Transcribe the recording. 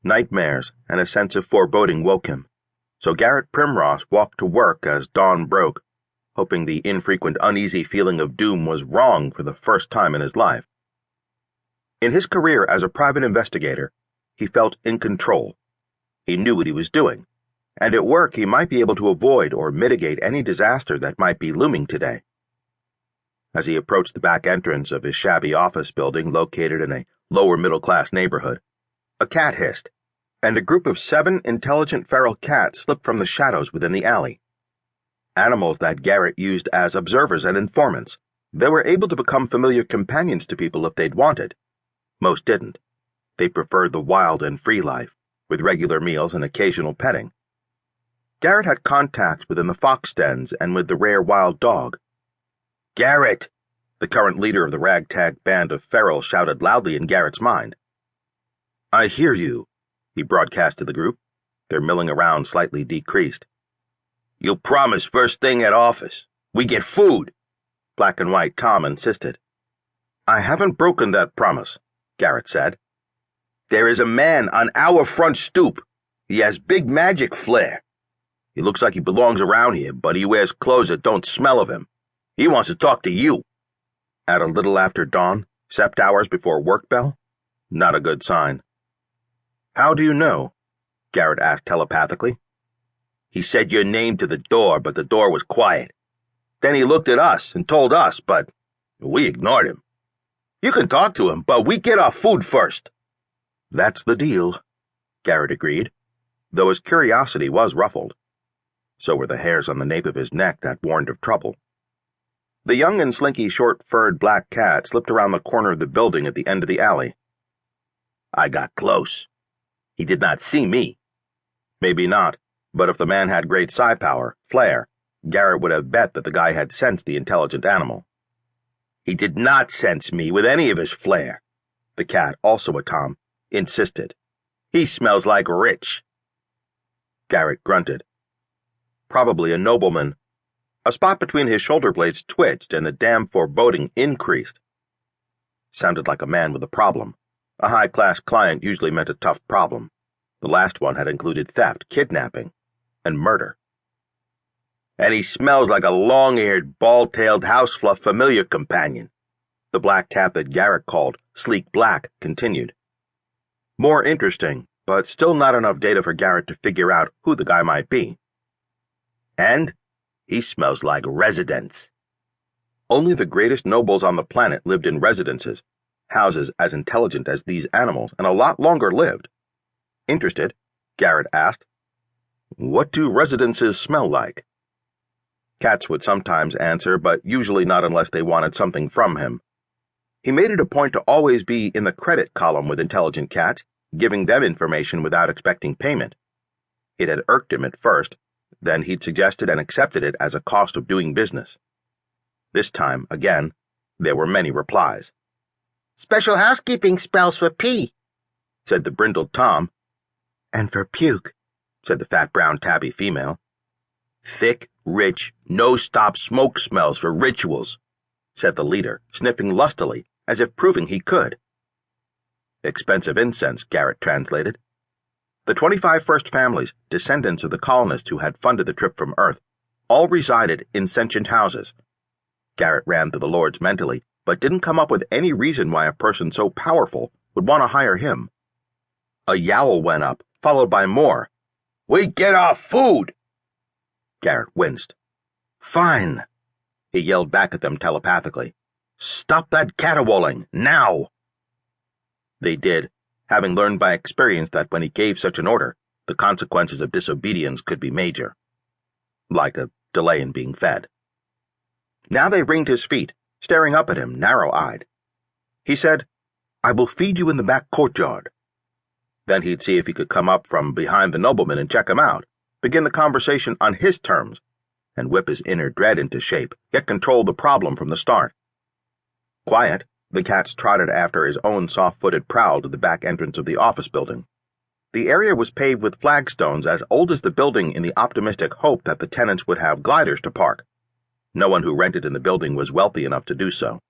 Nightmares and a sense of foreboding woke him, so Garrett Primross walked to work as dawn broke, hoping the infrequent uneasy feeling of doom was wrong for the first time in his life. In his career as a private investigator, he felt in control. He knew what he was doing, and at work he might be able to avoid or mitigate any disaster that might be looming today. As he approached the back entrance of his shabby office building located in a lower-middle-class neighborhood, a cat hissed, and a group of 7 intelligent feral cats slipped from the shadows within the alley. Animals that Garrett used as observers and informants, they were able to become familiar companions to people if they'd wanted. Most didn't. They preferred the wild and free life, with regular meals and occasional petting. Garrett had contacts within the fox dens and with the rare wild dog. "Garrett!" the current leader of the ragtag band of ferals shouted loudly in Garrett's mind. "I hear you," he broadcast to the group, their milling around slightly decreased. "You promised first thing at office. We get food," Black and White Tom insisted. "I haven't broken that promise," Garrett said. "There is a man on our front stoop. He has big magic flair. He looks like he belongs around here, but he wears clothes that don't smell of him. He wants to talk to you." At a little after dawn, 7 hours before work bell? Not a good sign. "How do you know?" Garrett asked telepathically. "He said your name to the door, but the door was quiet. Then he looked at us and told us, but we ignored him. You can talk to him, but we get our food first." "That's the deal," Garrett agreed, though his curiosity was ruffled. So were the hairs on the nape of his neck that warned of trouble. The young and slinky short-furred black cat slipped around the corner of the building at the end of the alley. "I got close. He did not see me." Maybe not, but if the man had great psi power, flair, Garrett would have bet that the guy had sensed the intelligent animal. "He did not sense me with any of his flair," the cat, also a Tom, insisted. "He smells like rich." Garrett grunted. Probably a nobleman. A spot between his shoulder blades twitched and the damn foreboding increased. Sounded like a man with a problem. A high-class client usually meant a tough problem. The last one had included theft, kidnapping, and murder. "And he smells like a long-eared, bald-tailed housefluff familiar companion," the black cat that Garrett called Sleek Black continued. More interesting, but still not enough data for Garrett to figure out who the guy might be. "And he smells like residence." Only the greatest nobles on the planet lived in residences, houses as intelligent as these animals, and a lot longer lived. Interested, Garrett asked, "What do residences smell like?" Cats would sometimes answer, but usually not unless they wanted something from him. He made it a point to always be in the credit column with intelligent cats, giving them information without expecting payment. It had irked him at first, then he'd suggested and accepted it as a cost of doing business. This time, again, there were many replies. "Special housekeeping spells for pee," said the brindled Tom. "And for puke," said the fat brown tabby female. "Thick, rich, no-stop smoke smells for rituals," said the leader, sniffing lustily, as if proving he could. "Expensive incense," Garrett translated. The 25 first families, descendants of the colonists who had funded the trip from Earth, all resided in sentient houses. Garrett ran through the lords mentally, but didn't come up with any reason why a person so powerful would want to hire him. A yowl went up, followed by more. "We get our food!" Garrett winced. "Fine," he yelled back at them telepathically. "Stop that caterwauling, now!" They did, having learned by experience that when he gave such an order, the consequences of disobedience could be major. Like a delay in being fed. Now they ringed his feet, staring up at him, narrow-eyed. He said, "I will feed you in the back courtyard." Then he'd see if he could come up from behind the nobleman and check him out, begin the conversation on his terms, and whip his inner dread into shape, get control of the problem from the start. Quiet, the cats trotted after his own soft-footed prowl to the back entrance of the office building. The area was paved with flagstones as old as the building in the optimistic hope that the tenants would have gliders to park. No one who rented in the building was wealthy enough to do so.